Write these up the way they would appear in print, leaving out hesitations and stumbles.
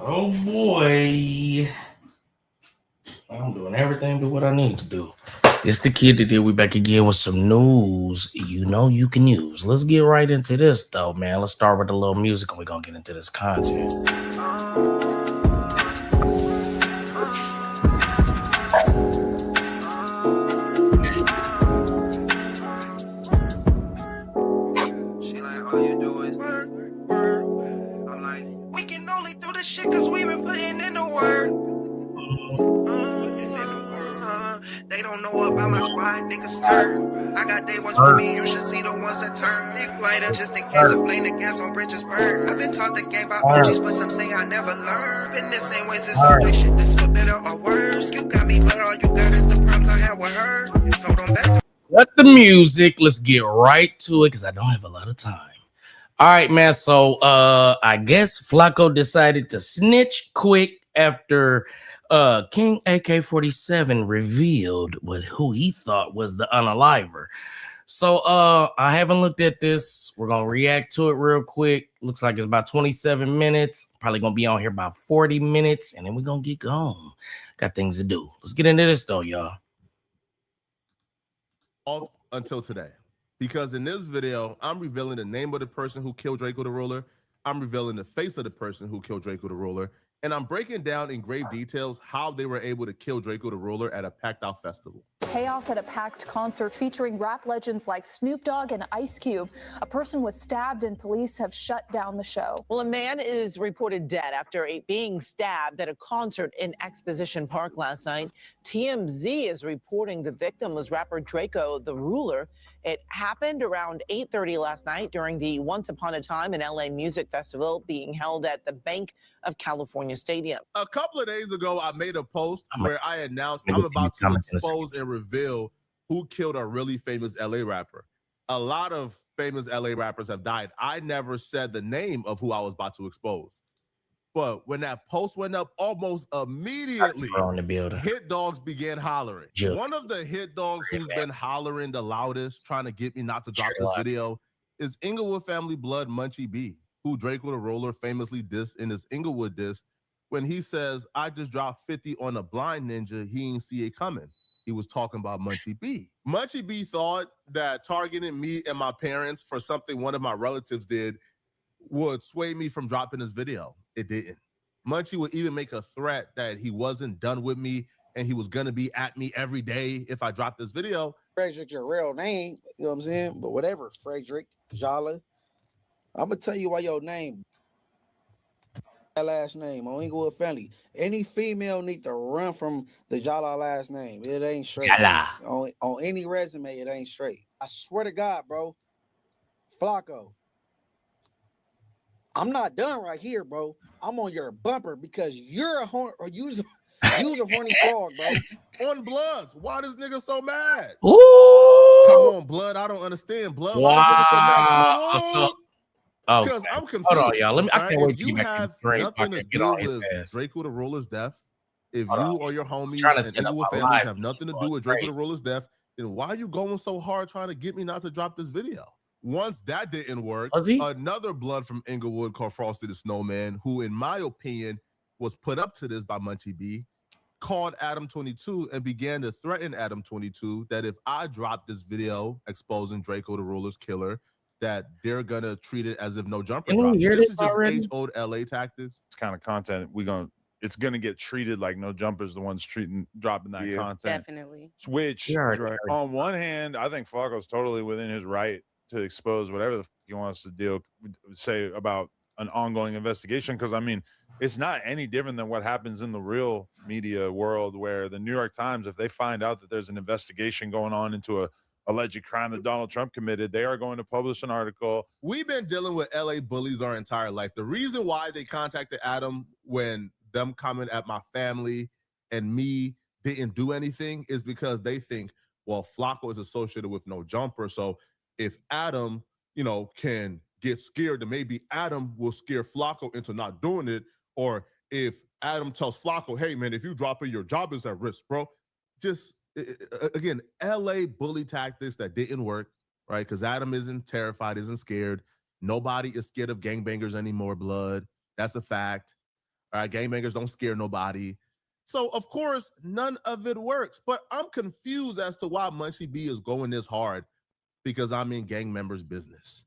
Oh boy. I'm doing everything but what I need to do. It's the kid today. We back again with some news you know you can use. Let's get right into this though, man. Let's start with a little music and we're gonna get into this content. She like, all you do is work, work, work. I'm like, we can only do this shit cause we been putting in the work. They don't know about my squad, niggas turn. I got day ones with me, you should see the ones that turn. Nick lighter, just in case I flame the gas on bridges burn. I've been taught the game by OGs, but some say I never learned. Been the same ways as street shit, this for better or worse. You got me, but all you got is the problems I had with her. Told them back to Let the music. Let's get right to it because I don't have a lot of time. All right, man. So I guess Flacko decided to snitch quick after King AK-47 revealed who he thought was the unaliver. So I haven't looked at this. We're gonna react to it real quick. Looks like it's about 27 minutes. Probably gonna be on here about 40 minutes, and then we're gonna get going. Got things to do. Let's get into this though, y'all. Off until today, because in this video I'm revealing the name of the person who killed Drakeo the Ruler, I'm revealing the face of the person who killed Drakeo the Ruler, and I'm breaking down in grave details how they were able to kill Drakeo the Ruler at a packed out festival. Chaos at a packed concert featuring rap legends like Snoop Dogg and Ice Cube. A person was stabbed and police have shut down the show. Well, a man is reported dead after being stabbed at a concert in Exposition Park last night. TMZ is reporting the victim was rapper Drakeo the Ruler. It happened around 8:30 last night during the Once Upon a Time in LA Music Festival being held at the Bank of California Stadium. A couple of days ago, I made a post where I announced I'm about to expose and reveal who killed a really famous LA rapper. A lot of famous LA rappers have died. I never said the name of who I was about to expose. But when that post went up, almost immediately, hit dogs began hollering. One of the hit dogs who's been hollering the loudest, trying to get me not to drop this video, is Inglewood family blood Munchie B, who Drakeo the Ruler famously dissed in his Inglewood diss when he says, I just dropped 50 on a blind ninja, he ain't see it coming. He was talking about Munchie B. Munchie B thought that targeting me and my parents for something one of my relatives did would sway me from dropping this video. It didn't. Munchie would even make a threat that he wasn't done with me and he was gonna be at me every day if I dropped this video. Frederick, your real name, you know what I'm saying? But whatever, Frederick, Jala. I'm gonna tell you why your name, that last name on Inglewood family. Any female need to run from the Jala last name. It ain't straight. Jala. On any resume, it ain't straight. I swear to God, bro. Flacko. I'm not done right here, bro. I'm on your bumper because you're a horn or use a horny frog, bro. On Bloods. Why this nigga so mad? Ooh. Come on, Blood. I don't understand. Blood. Wow. Because I'm confused. Hold on, y'all. I can't wait to you get back to the screen so I can get on his ass. Drakeo the Ruler's death. If you or your homies and Inglewood families have nothing to do with Drakeo the Ruler's death, then why are you going so hard trying to get me not to drop this video? Once that didn't work, another blood from Inglewood called Frosty the Snowman, who in my opinion was put up to this by Munchie B, called Adam 22 and began to threaten Adam 22 that if I drop this video exposing Drakeo the Ruler's killer, that they're gonna treat it as if no jumper dropped. This is just age-old LA tactics. It's kind of content it's gonna get treated like no jumpers, the ones dropping that content. Definitely. Which on one hand, I think Flacco's totally within his right to expose whatever the he wants to say about an ongoing investigation, because I mean it's not any different than what happens in the real media world, where the New York Times, if they find out that there's an investigation going on into a alleged crime that Donald Trump committed, they are going to publish an article. We've been dealing with LA bullies our entire life. The reason why they contacted Adam when them coming at my family and me didn't do anything is because they think, well, Flacko is associated with no jumper, so if Adam, can get scared, then maybe Adam will scare Flacko into not doing it. Or if Adam tells Flacko, hey, man, if you drop it, your job is at risk, bro. Just, again, LA bully tactics that didn't work, right? Because Adam isn't terrified, isn't scared. Nobody is scared of gangbangers anymore, blood. That's a fact. All right, gangbangers don't scare nobody. So, of course, none of it works. But I'm confused as to why Munchie B is going this hard because I'm in gang members' business.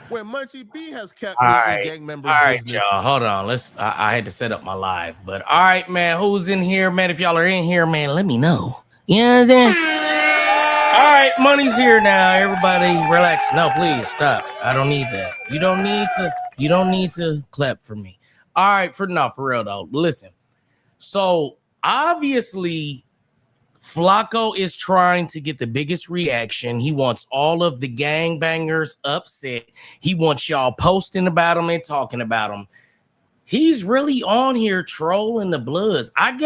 When Munchie B has kept me in gang members' business. Y'all, hold on. I had to set up my live. But all right, man, who's in here, man? If y'all are in here, man, let me know. You know what I'm saying? All right, money's here now. Everybody relax. No, please stop. I don't need that. You don't need to clap for me. All right, for real though. Listen. So obviously, FLAKKO is trying to get the biggest reaction. He wants all of the gangbangers upset. He wants y'all posting about him and talking about him. He's really on here trolling the Bloods. I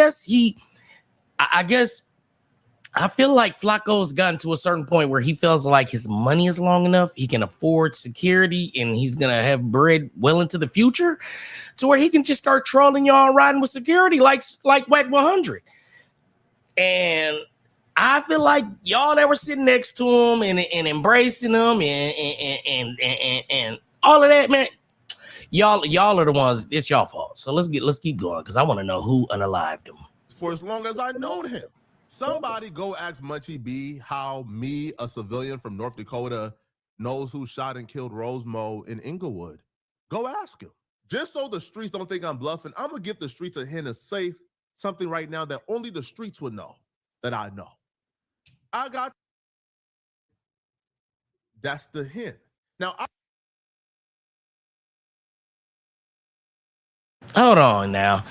feel like FLAKKO's gotten to a certain point where he feels like his money is long enough. He can afford security and he's going to have bread well into the future to where he can just start trolling y'all and riding with security like WAC 100. And I feel like y'all that were sitting next to him and embracing him and all of that, man, y'all are the ones. It's y'all fault. So let's keep going because I want to know who unalived him. For as long as I known him. Somebody go ask Munchie B how me, a civilian from North Dakota, knows who shot and killed Rosemo in Inglewood. Go ask him. Just so the streets don't think I'm bluffing, I'm going to give the streets a hint of safe, something right now that only the streets would know that I know. I got... That's the hint. Now, Hold on now.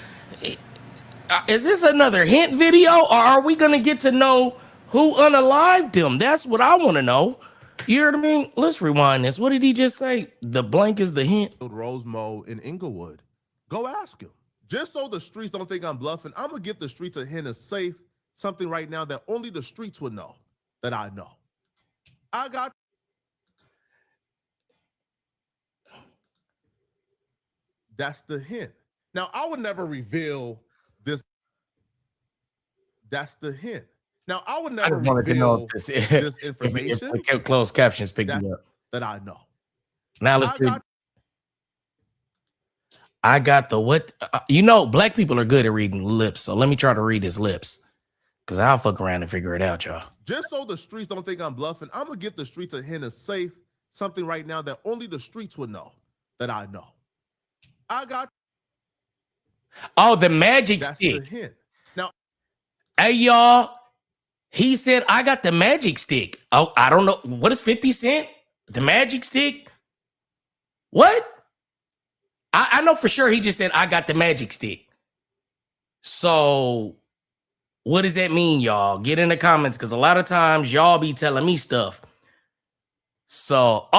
Is this another hint video, or are we gonna get to know who unalived him? That's what I want to know. You hear what I mean? Let's rewind this. What did he just say? The blank is the hint. Rosemo in Inglewood. Go ask him. Just so the streets don't think I'm bluffing, I'm gonna give the streets a hint of safe, something right now that only the streets would know that I know. I got... That's the hint. Now, I would never reveal this. That's the hint. Now, I would never reveal this information. If closed captions pick me up. That I know. Now let's see. I got the what? Black people are good at reading lips. So let me try to read his lips. Because I'll fuck around and figure it out, y'all. Just so the streets don't think I'm bluffing, I'm going to give the streets a hint of safe, something right now that only the streets would know that I know. I got... Oh, the magic stick. That's the hint. Now, hey, y'all. He said, I got the magic stick. Oh, I don't know. What is 50 Cent? The magic stick? What? I know for sure he just said, I got the magic stick. So what does that mean, y'all? Get in the comments because a lot of times y'all be telling me stuff. So,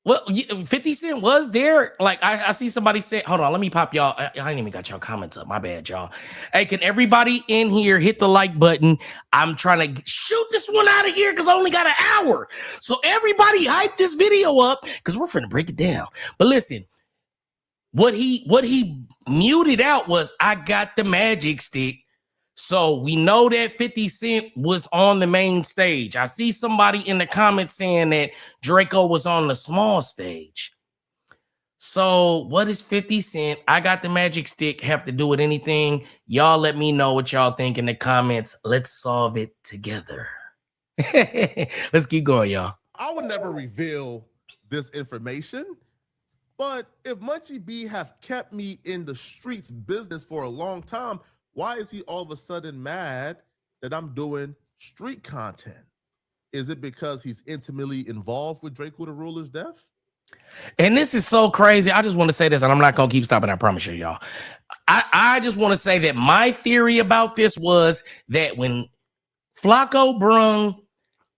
well, 50 Cent was there. Like, I see somebody say, hold on, let me pop y'all. I ain't even got y'all comments up. My bad, y'all. Hey, can everybody in here hit the like button? I'm trying to shoot this one out of here because I only got an hour. So everybody hype this video up because we're finna break it down. But listen, what he muted out was, I got the magic stick. So we know that 50 Cent was on the main stage. I see somebody in the comments saying that Drakeo was on the small stage. So what is 50 Cent? I got the magic stick have to do with anything? Y'all let me know what y'all think in the comments. Let's solve it together. Let's keep going, y'all. I would never reveal this information, but if Munchie B have kept me in the streets business for a long time, why is he all of a sudden mad that I'm doing street content? Is it because he's intimately involved with Drakeo the Ruler's death? And this is so crazy. I just want to say this, and I'm not going to keep stopping. I promise you, y'all. I just want to say that my theory about this was that when FLAKKO brung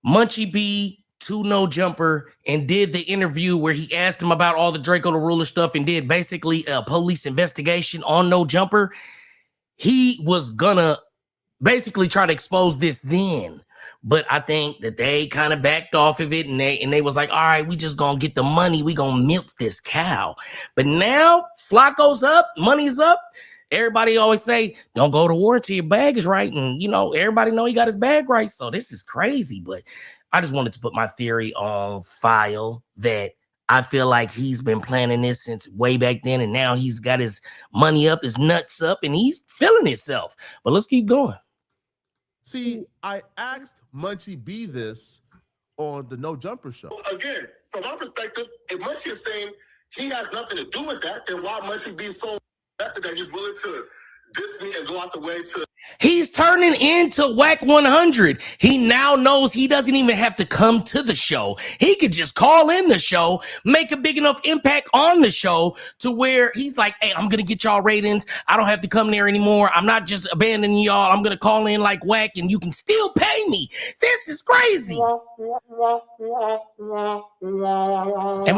Munchie B to No Jumper and did the interview where he asked him about all the Drakeo the Ruler stuff and did basically a police investigation on No Jumper, he was gonna basically try to expose this then. But I think that they kind of backed off of it and they was like, all right, we just gonna get the money. We gonna milk this cow. But now FLAKKO's up, money's up. Everybody always say, don't go to war until your bag is right. And, everybody know he got his bag right. So this is crazy. But I just wanted to put my theory on file that I feel like he's been planning this since way back then, and now he's got his money up, his nuts up, and he's feeling himself. But let's keep going. See, I asked Munchie B this on the No Jumper show. Again, from my perspective, if Munchie is saying he has nothing to do with that, then why Munchie be so invested that he's willing to diss me and go out the way to... He's turning into Whack 100. He now knows he doesn't even have to come to the show. He could just call in the show, make a big enough impact on the show to where he's like, hey, I'm going to get y'all ratings. I don't have to come there anymore. I'm not just abandoning y'all. I'm going to call in like Whack and you can still pay me. This is crazy. Am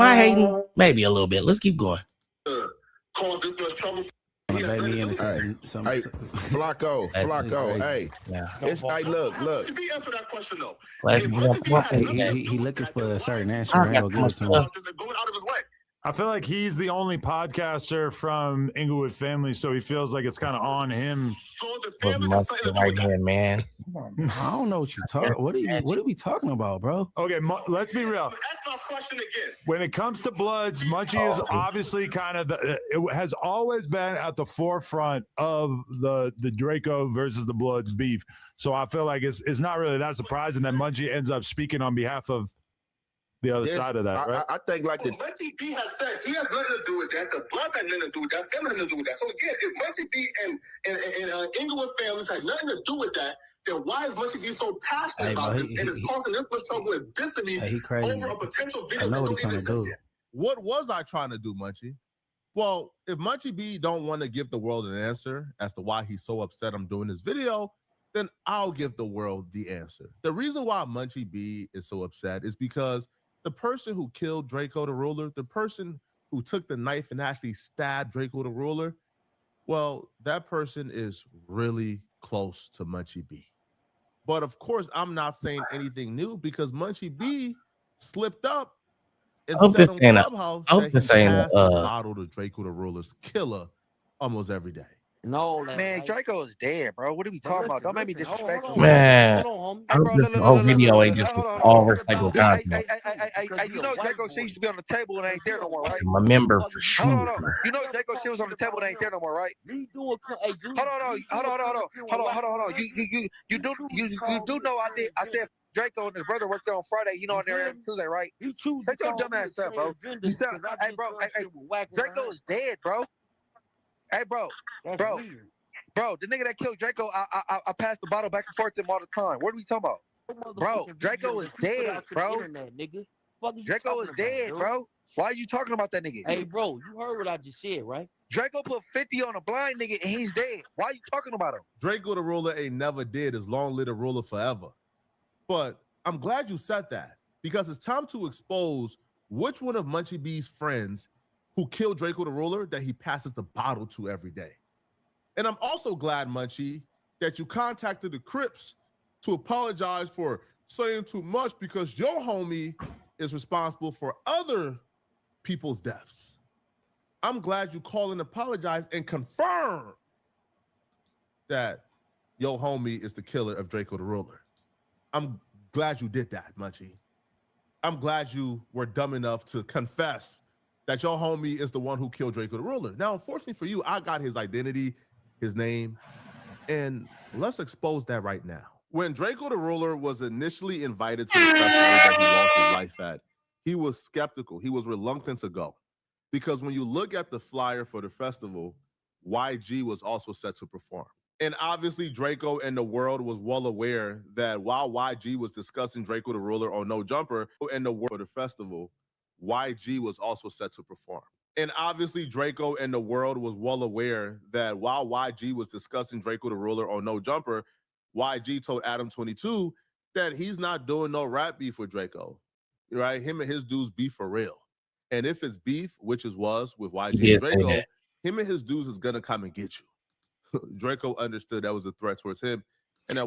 I hating? Maybe a little bit. Let's keep going. Cause this much trouble. Hey, FLAKKO, hey, it's hey, look. He answer that question though. He looking for a certain answer. Going out of his way. I feel like he's the only podcaster from Inglewood Family, so he feels like it's kind of on him. So the family right here, man. I don't know what you talking. What are we talking about, bro? Okay, let's be real. Ask my question again. When it comes to Bloods, Munchie is obviously kind of it has always been at the forefront of the Drakeo versus the Bloods beef. So I feel like it's not really that surprising that Munchie ends up speaking on behalf of the other side of that, right? I think like Munchie B has said he has nothing to do with that. The Bloods had nothing to do with that. Family had nothing to do with that. So again, if Munchie B and Inglewood families had nothing to do with that, then why is Munchie B so passionate about this and is causing this much trouble and dissing me over a potential video that don't even exist yet? What was I trying to do, Munchie? Well, if Munchie B don't want to give the world an answer as to why he's so upset I'm doing this video, then I'll give the world the answer. The reason why Munchie B is so upset is because the person who killed Drakeo the Ruler, the person who took the knife and actually stabbed Drakeo the Ruler, well, that person is really close to Munchie B. But of course, I'm not saying anything new because Munchie B slipped up and said on Clubhouse that he passed the bottle to Drakeo the Ruler's killer almost every day. No, man, Drakeo is dead, bro. What are we talking about? Don't make me disrespectful. Man, this whole video ain't just all recycled content. You know Drakeo shit used to be on the table and ain't there no more, right? I'm a member for sure. Hold on. You know Drakeo shit was on the table and ain't there no more, right? Hold on. You do know I did. I said Drakeo and his brother worked there on Friday. You know, on there every Tuesday, right? Shut your dumb ass up, bro. You sound, hey, bro. Drakeo is dead, bro. Hey, bro, the nigga that killed Drakeo, I passed the bottle back and forth to him all the time. What are we talking about? Bro, Drakeo is dead, bro. Drakeo is dead, bro. Why are you talking about that nigga? Hey, bro, you heard what I just said, right? Drakeo put 50 on a blind nigga and he's dead. Why are you talking about him? Drakeo the Ruler ain't never dead. Is long live the ruler forever. But I'm glad you said that because it's time to expose which one of Munchie B's friends who killed Drakeo the Ruler that he passes the bottle to every day. And I'm also glad, Munchie, that you contacted the Crips to apologize for saying too much because your homie is responsible for other people's deaths. I'm glad you called and apologized and confirmed that your homie is the killer of Drakeo the Ruler. I'm glad you did that, Munchie. I'm glad you were dumb enough to confess that your homie is the one who killed Drakeo the Ruler. Now, unfortunately for you, I got his identity, his name, and let's expose that right now. When Drakeo the Ruler was initially invited to the festival that he lost his life at, he was skeptical. He was reluctant to go because when you look at the flyer for the festival, YG was also set to perform. And obviously, Drakeo and the world was well aware that while YG was discussing Drakeo the Ruler on No Jumper and the world for the festival, YG was also set to perform. And obviously, Drakeo and the world was well aware that while YG was discussing Drakeo the Ruler on No Jumper, YG told Adam 22 that he's not doing no rap beef with Drakeo, right? Him and his dudes beef for real. And if it's beef, which it was with YG and Drakeo, him and his dudes is gonna come and get you. Drakeo understood that was a threat towards him. And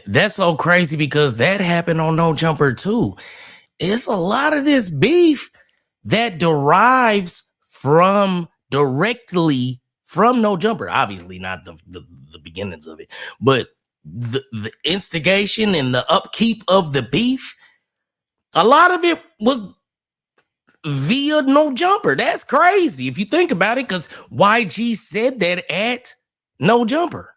that's so crazy because that happened on No Jumper too. It's a lot of this beef that derives directly from No Jumper. Obviously not the beginnings of it, but the instigation and the upkeep of the beef, a lot of it was via No Jumper. That's crazy if you think about it, because YG said that at No Jumper.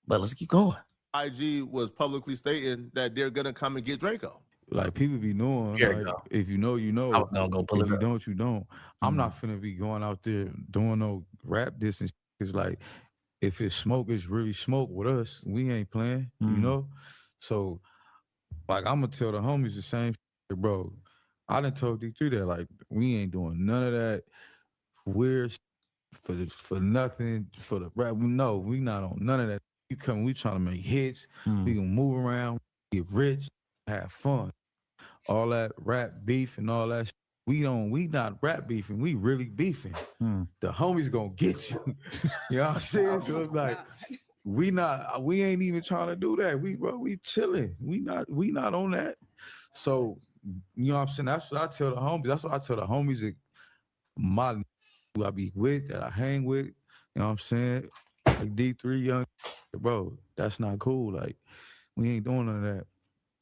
But let's keep going. IG was publicly stating that they're gonna come and get Draco. Like people be knowing, Here you like go. if you know, you know. I was gonna go pull if it you up. don't, you don't. I'm not finna be going out there doing no rap distance. It's like if it's smoke, it's really smoke with us. We ain't playing, you know. So like I'm gonna tell the homies the same shit, bro. I done told D3 that like we ain't doing none of that weird for nothing for the rap. No, we not on none of that. You come, we trying to make hits. We gonna move around, get rich, have fun. All that rap beef and all that. We not rap beefing. We really beefing. The homies gonna get you. You know what I'm saying? So it's like we ain't even trying to do that. We chilling. We not on that. So you know what I'm saying? That's what I tell the homies. That's what I tell the homies that who I be with, that I hang with. You know what I'm saying? Like D3 young, bro, that's not cool. Like we ain't doing none of that.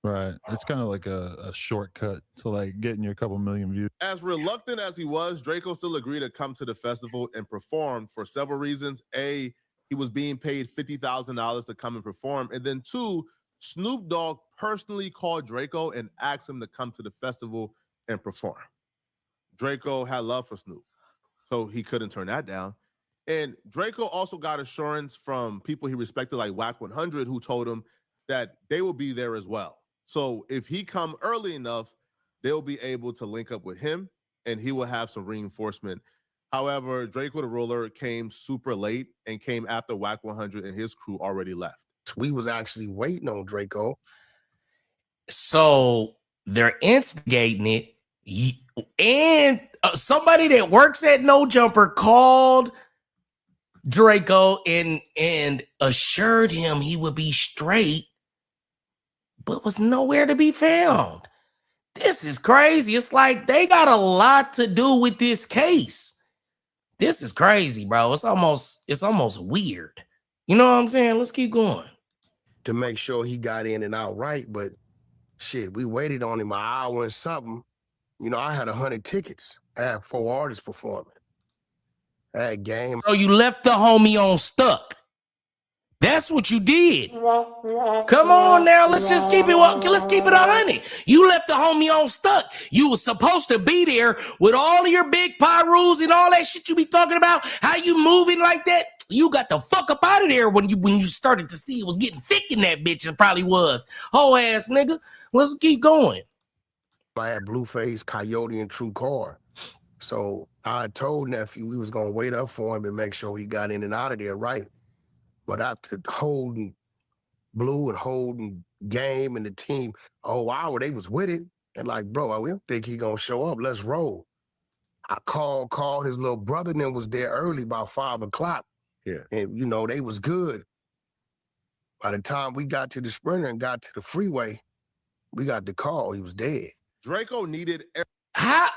Right. It's kind of like a shortcut to like getting you a couple million views. As reluctant as he was, Draco still agreed to come to the festival and perform for several reasons. A, he was being paid $50,000 to come and perform. And then two, Snoop Dogg personally called Draco and asked him to come to the festival and perform. Draco had love for Snoop, so he couldn't turn that down. And Draco also got assurance from people he respected, like Wack 100, who told him that they will be there as well. So if he come early enough, they'll be able to link up with him and he will have some reinforcement. However, Draco the Ruler came super late and came after Wack 100 and his crew already left. We was actually waiting on Draco. So they're instigating it. And somebody that works at No Jumper called Draco and assured him he would be straight, but was nowhere to be found. This is crazy. It's like they got a lot to do with this case. This is crazy, bro. It's almost weird. You know what I'm saying? Let's keep going. To make sure he got in and out right, but shit, we waited on him an hour and something. You know, I had 100 tickets. I had 4 artists performing. I had game. So you left the homie on stuck. That's what you did. Come on now, let's just keep it. Let's keep it 100. You left the homie on stuck. You was supposed to be there with all of your big rules and all that shit you be talking about. How you moving like that? You got the fuck up out of there when you started to see it was getting thick in that bitch. It probably was. Whole ass nigga. Let's keep going. I had Blueface, Coyote, and True Car. So I told Nephew we was gonna wait up for him and make sure he got in and out of there right. But after holding Blue and holding Game and the team a whole hour, they was with it. And like, bro, we don't think he gonna show up. Let's roll. I called his little brother and then was there early, about 5 o'clock. Yeah. And, you know, they was good. By the time we got to the Sprinter and got to the freeway, we got the call. He was dead. Draco needed...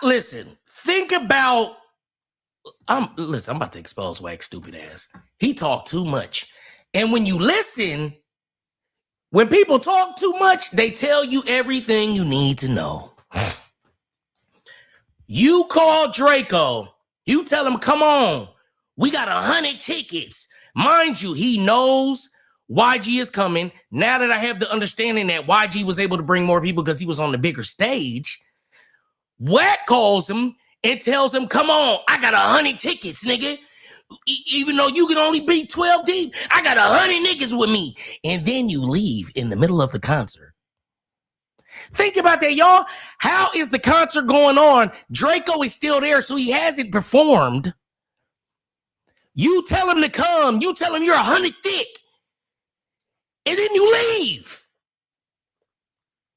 Listen, think about... I'm about to expose Wack's stupid ass. He talked too much. And when you listen, when people talk too much, they tell you everything you need to know. You call Draco. You tell him, come on. We got 100 tickets. Mind you, he knows YG is coming. Now that I have the understanding that YG was able to bring more people because he was on the bigger stage, Wack calls him and tells him, come on, I got 100 tickets, nigga. Even though you can only be 12 deep, I got 100 niggas with me. And then you leave in the middle of the concert. Think about that, y'all. How is the concert going on? Draco is still there, so he hasn't performed. You tell him to come. You tell him you're 100 thick. And then you leave.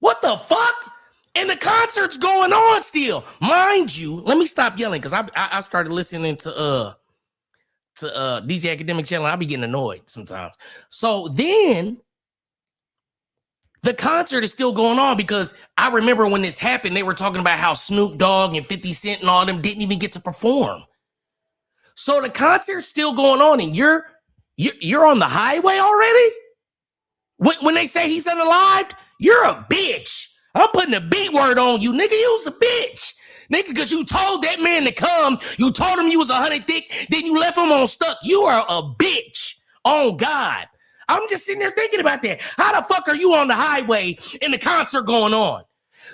What the fuck? And the concert's going on still. Mind you, let me stop yelling because I started listening to DJ Academic Channel. I be getting annoyed sometimes. So then the concert is still going on because I remember when this happened, they were talking about how Snoop Dogg and 50 Cent and all them didn't even get to perform. So the concert's still going on and you're on the highway already? When they say he's unalived, you're a bitch. I'm putting a B word on you, nigga. You's a bitch. Nigga, because you told that man to come. You told him you was 100 thick. Then you left him on stuck. You are a bitch. Oh, God. I'm just sitting there thinking about that. How the fuck are you on the highway and the concert going on?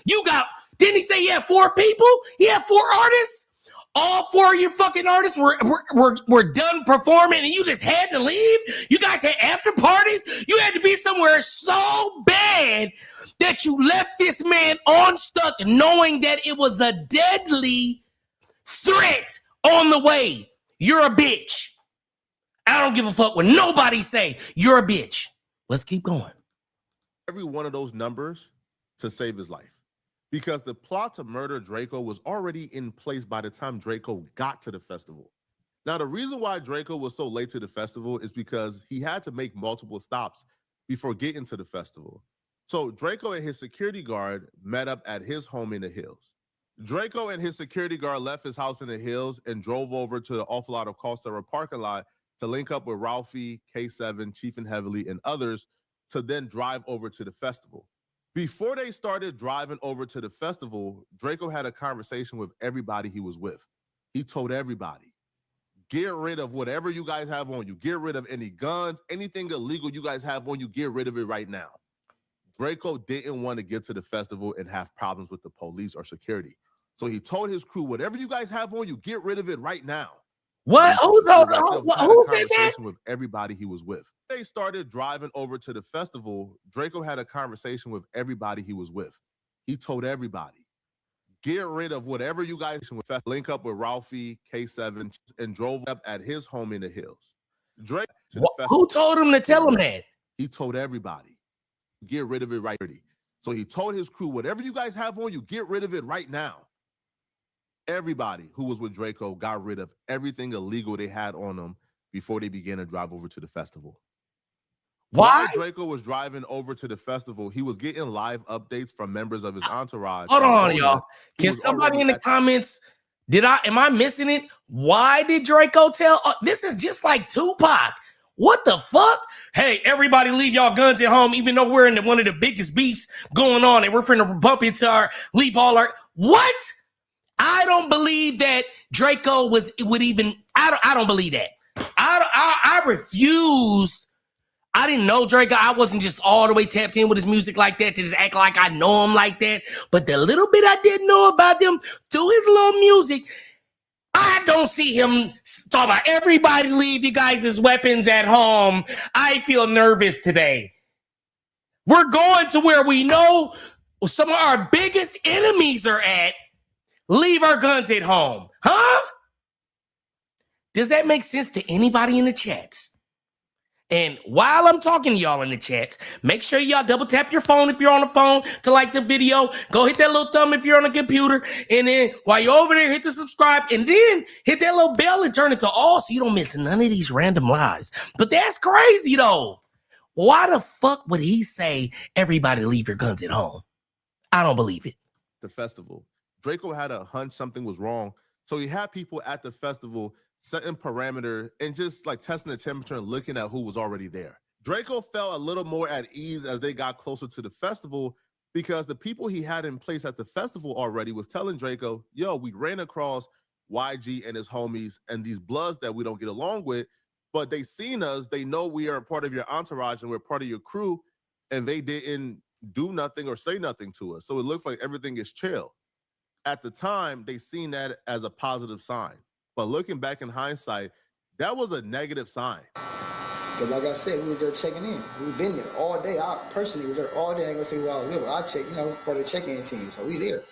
You got, didn't he say he had 4 people? He had 4 artists? All 4 of your fucking artists were done performing and you just had to leave? You guys had after parties? You had to be somewhere so bad that you left this man on stuck knowing that it was a deadly threat on the way. You're a bitch. I don't give a fuck what nobody say. You're a bitch. Let's keep going. Every one of those numbers to save his life. Because the plot to murder Drakeo was already in place by the time Drakeo got to the festival. Now, the reason why Drakeo was so late to the festival is because he had to make multiple stops before getting to the festival. So Drakeo and his security guard met up at his home in the hills. Drakeo and his security guard left his house in the hills and drove over to the awful lot of Costa parking lot to link up with Ralphie, K7, Chief and Heavily, and others to then drive over to the festival. Before they started driving over to the festival, Drakeo had a conversation with everybody he was with. He told everybody, get rid of whatever you guys have on you. Get rid of any guns, anything illegal you guys have on you. Get rid of it right now. Drakeo didn't want to get to the festival and have problems with the police or security. So he told his crew, whatever you guys have on you, get rid of it right now. What? Who said that? With everybody he was with. They started driving over to the festival. Drakeo had a conversation with everybody he was with. He told everybody, get rid of whatever you guys with. Link up with Ralphie, K7, and drove up at his home in the hills. Drake to the festival. Who told him to tell him that? He told everybody, get rid of it right now. So he told his crew, whatever you guys have on you, get rid of it right now. Everybody who was with Drakeo got rid of everything illegal they had on them before they began to drive over to the festival. Why? While Drakeo was driving over to the festival, he was getting live updates from members of his entourage. Hold on, y'all. Can somebody in the comments, am I missing it? Why did Drakeo tell? This is just like Tupac. What the fuck? Hey, everybody leave y'all guns at home, even though we're in one of the biggest beefs going on and we're finna bump into leave all our, what? I don't believe that Drakeo would even, I don't believe that. I refuse. I didn't know Drakeo. I wasn't just all the way tapped in with his music like that to just act like I know him like that. But the little bit I did know about him through his little music, I don't see him talking about everybody leave you guys' weapons at home. I feel nervous today. We're going to where we know some of our biggest enemies are at. Leave our guns at home. Huh? Does that make sense to anybody in the chats? And while I'm talking to y'all in the chats, make sure y'all double tap your phone if you're on the phone to like the video. Go hit that little thumb if you're on a computer. And then while you're over there, hit the subscribe. And then hit that little bell and turn it to all so you don't miss none of these random lives. But that's crazy, though. Why the fuck would he say everybody leave your guns at home? I don't believe it. The festival. Drakeo had a hunch something was wrong. So he had people at the festival setting parameter and just like testing the temperature and looking at who was already there. Drakeo felt a little more at ease as they got closer to the festival because the people he had in place at the festival already was telling Drakeo, yo, we ran across YG and his homies and these bloods that we don't get along with, but they seen us, they know we are a part of your entourage and we're part of your crew, and they didn't do nothing or say nothing to us. So it looks like everything is chill. At the time, they seen that as a positive sign. But looking back in hindsight, that was a negative sign. But like I said, we was there checking in. We've been there all day. I personally was there all day. I ain't gonna say who I was with, but I checked, for the check-in team. So we there.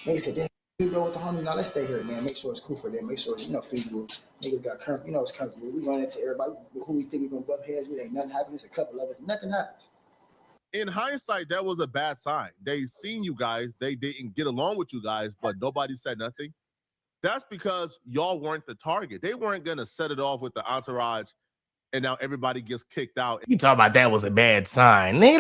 They said, "Damn, you go with the homies. Now let's stay here, man. Make sure it's cool for them. Make sure it's, feasible. Niggas got comfortable. It's comfortable. We run into everybody who we think we're gonna bump heads with. Ain't nothing happens. A couple of us. Nothing happens." In hindsight, that was a bad sign. They seen you guys. They didn't get along with you guys, but nobody said nothing. That's because y'all weren't the target. They weren't going to set it off with the entourage, and now everybody gets kicked out. You talk about that was a bad sign. Nigga,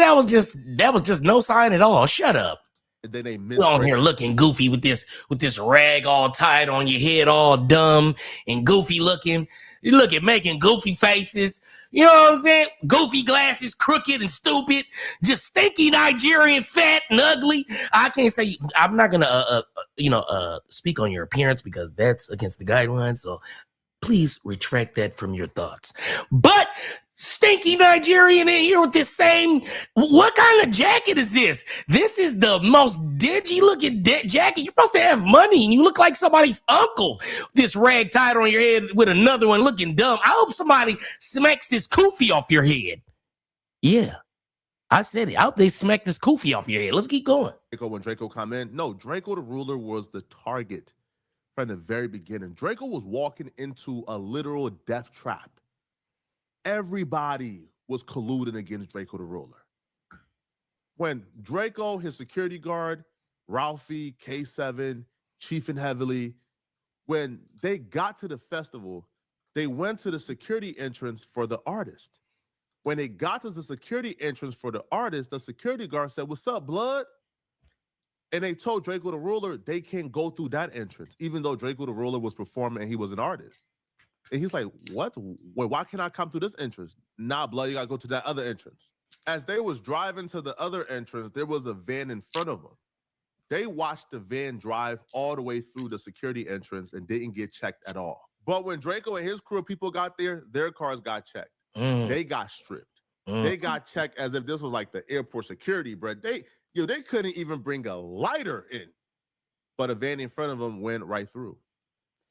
that was just no sign at all. Shut up. And then they you on here looking goofy with this rag all tied on your head, all dumb and goofy looking. You look at making goofy faces. You know what I'm saying? Goofy glasses, crooked and stupid, just stinky Nigerian, fat and ugly. I can't say, I'm not gonna speak on your appearance because that's against the guidelines. So please retract that from your thoughts. But stinky Nigerian in here with this same, what kind of jacket is this? This is the most dingy looking jacket. You're supposed to have money and you look like somebody's uncle. This rag tied on your head with another one looking dumb. I hope somebody smacks this kufi off your head. Yeah, I said it. I hope they smack this kufi off your head. Let's keep going. When Draco come in, no, Draco the ruler was the target from the very beginning. Draco was walking into a literal death trap. Everybody was colluding against Draco the ruler. When Draco, his security guard, Ralphie, K7, Chief and Heavily, when they got to the festival, they went to the security entrance for the artist. When they got to the security entrance for the artist, the security guard said, "What's up, blood?" And they told Draco the ruler they can't go through that entrance, even though Draco the ruler was performing and he was an artist. And he's like, "What? Wait, why can't I come through this entrance?" "Nah, blood, you gotta go to that other entrance." As they was driving to the other entrance, there was a van in front of them. They watched the van drive all the way through the security entrance and didn't get checked at all. But when Draco and his crew of people got there, their cars got checked. They got stripped. They got checked as if this was like the airport security, bro. They couldn't even bring a lighter in. But a van in front of them went right through.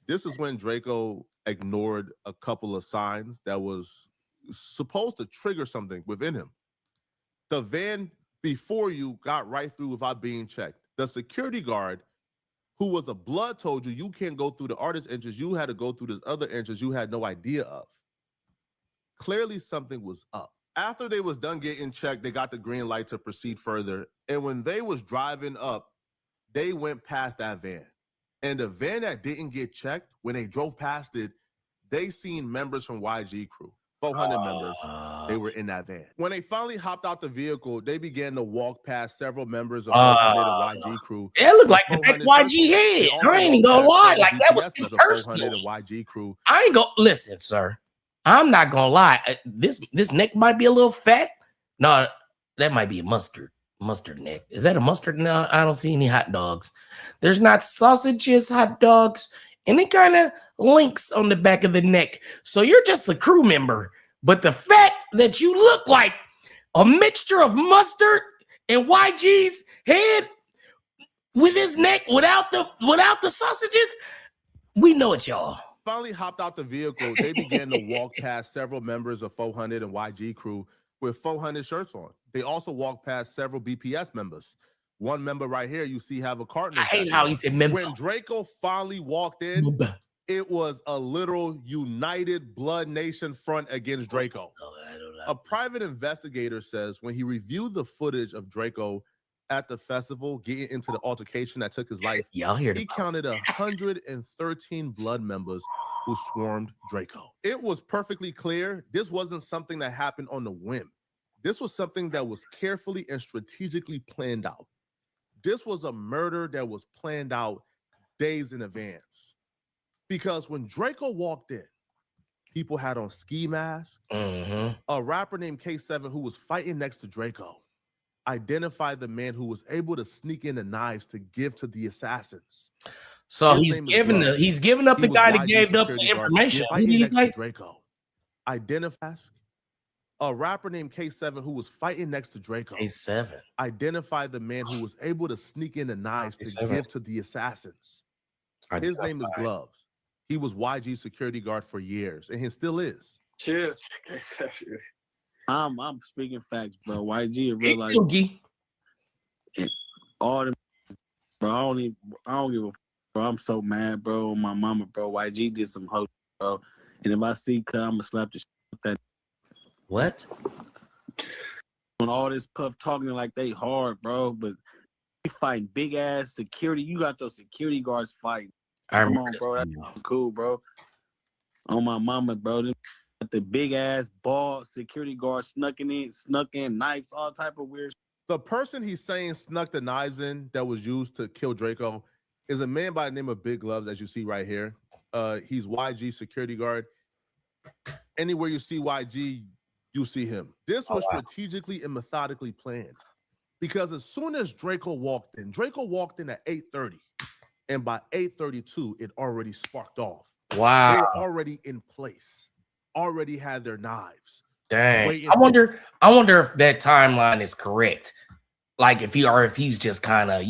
This is when Draco ignored a couple of signs that was supposed to trigger something within him. The van before you got right through without being checked. The security guard, who was a blood, told you can't go through the artist entrance. You had to go through this other entrance you had no idea of. Clearly something was up. After they was done getting checked, they got the green light to proceed further. And when they was driving up, they went past that van. And the van that didn't get checked, when they drove past it, they seen members from YG crew, 400 members. They were in that van. When they finally hopped out the vehicle, they began to walk past several members of 400 and YG crew. It looked like the YG head. I ain't even gonna lie. Like, that was personal. 400 and YG crew. I ain't gonna listen, sir. I'm not gonna lie. This neck might be a little fat. No, that might be a mustard neck. Is that a mustard? No, I don't see any hot dogs. There's not sausages, hot dogs, any kind of links on the back of the neck. So you're just a crew member. But the fact that you look like a mixture of mustard and YG's head with his neck without the sausages, we know it's y'all. Finally hopped out the vehicle, they began to walk past several members of 400 and YG crew with 400 shirts on. They also walked past several BPS members. One member right here, you see, have a Cardinals. I hate how he said member. When Draco finally walked in, it was a literal united Blood Nation front against Draco. A private investigator says when he reviewed the footage of Draco at the festival, getting into the altercation that took his life, y'all heard he counted 113 blood members who swarmed Draco. It was perfectly clear this wasn't something that happened on the whim. This was something that was carefully and strategically planned out. This was a murder that was planned out days in advance. Because when Draco walked in, people had on ski masks. A rapper named K7 who was fighting next to Draco identified the man who was able to sneak in the knives to give to the assassins. So he's giving up the guy that gave up the information. Who did he say? Draco. Identify a rapper named K7 who was fighting next to Draco. K7 identified the man who was able to sneak in the knives to give to the assassins. His name is Gloves. He was YG's security guard for years, and he still is. Cheers. I'm speaking facts, bro. YG real life. All them, bro. I don't give a. Bro, I'm so mad, bro. My mama, bro. YG did some hoe, bro. And if I see Cuz, I'ma slap the shit with that. What? On all this puff talking like they hard, bro, but they fighting big ass security. You got those security guards fighting. Come on, bro. That's cool, bro. On my mama, bro. The big ass ball security guard snuck in knives, all type of weird. The person he's saying snuck the knives in that was used to kill Draco is a man by the name of Big Gloves, as you see right here. He's YG security guard. Anywhere you see YG, you see him. This was strategically and methodically planned because as soon as Drakeo walked in at 8:30, and by 8:32, it already sparked off. Wow. They were already in place, already had their knives. Dang. I wonder if that timeline is correct. Like if he's just kind of,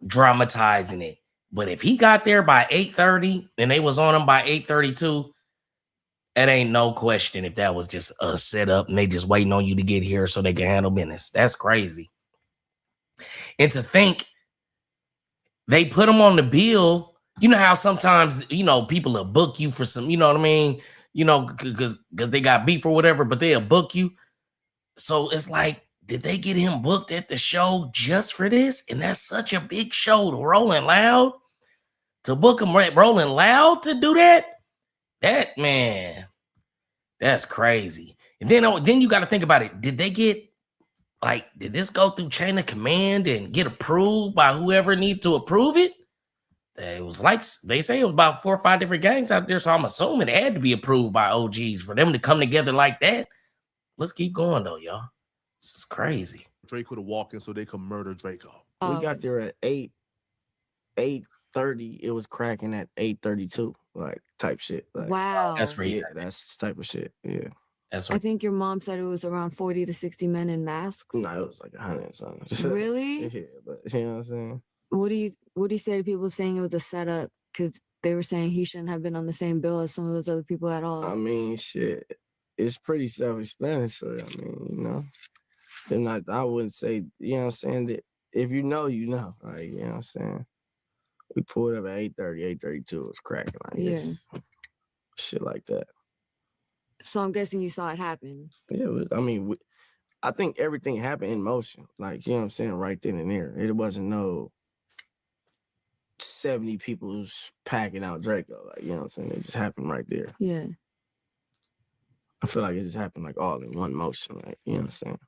dramatizing it. But if he got there by 8:30 and they was on him by 8:32, it ain't no question if that was just a setup and they just waiting on you to get here so they can handle business. That's crazy. And to think they put him on the bill. You know how sometimes, people will book you for some, you know what I mean? Because they got beef or whatever, but they'll book you. So it's like, did they get him booked at the show just for this? And that's such a big show to Rolling Loud. To book him Rolling Loud to do that? That, man, that's crazy. And then you got to think about it. Did this go through chain of command and get approved by whoever needs to approve it? It was like, they say it was about 4 or 5 different gangs out there. So I'm assuming it had to be approved by OGs for them to come together like that. Let's keep going though, y'all. This is crazy. Drakeo to walk in so they could murder Drakeo. We got there at 8:30. It was cracking at 8:32, like type shit. Like, wow. That's right. Yeah, that's the type of shit. Yeah. That's I think your mom said it was around 40 to 60 men in masks. No, it was like 100 and something. Really? Yeah, but you know what I'm saying? What do you say to people saying it was a setup? Because they were saying he shouldn't have been on the same bill as some of those other people at all. I mean, shit. It's pretty self-explanatory. I mean, they're not. I wouldn't say, you know what I'm saying, that if you know, you know. Like, you know what I'm saying? We pulled up at 8:30, 8:32. It was cracking like this. Shit like that. So I'm guessing you saw it happen. Yeah, I think everything happened in motion. Like, you know what I'm saying? Right then and there. It wasn't no 70 people who's packing out Drakeo. Like, you know what I'm saying? It just happened right there. Yeah. I feel like it just happened like all in one motion. Like, you know what I'm saying?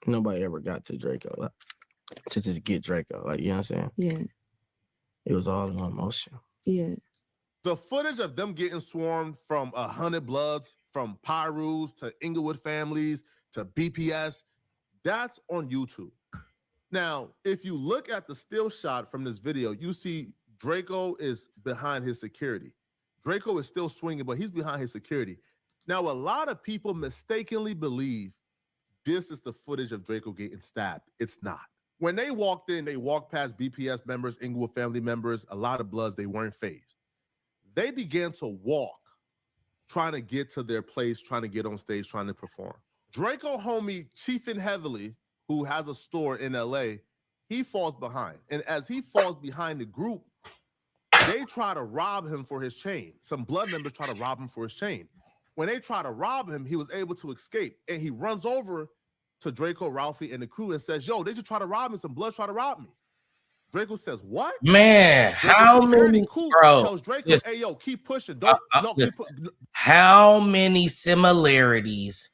Nobody ever got to Drakeo, like, to just get Drakeo. Like, you know what I'm saying? Yeah. It was all in one motion. Yeah. The footage of them getting swarmed from 100 Bloods, from Pyrus to Inglewood families to BPS, that's on YouTube. Now, if you look at the still shot from this video, you see Drakeo is behind his security. Drakeo is still swinging, but he's behind his security. Now, a lot of people mistakenly believe this is the footage of Drakeo getting stabbed. It's not. When they walked in, they walked past BPS members, Inglewood family members, a lot of Bloods, they weren't fazed. They began to walk, trying to get to their place, trying to get on stage, trying to perform. Drakeo homie, Chiefin Heavily, who has a store in LA, he falls behind. And as he falls behind the group, they try to rob him for his chain. Some Blood members try to rob him for his chain. When they try to rob him, he was able to escape. And he runs over to Drakeo, Ralphie, and the crew and says, yo, they just try to rob me. Some Bloods try to rob me. Drakeo says, what? Man, how many, bro? Tells Drakeo, hey, yo, keep pushing. Don't, how many similarities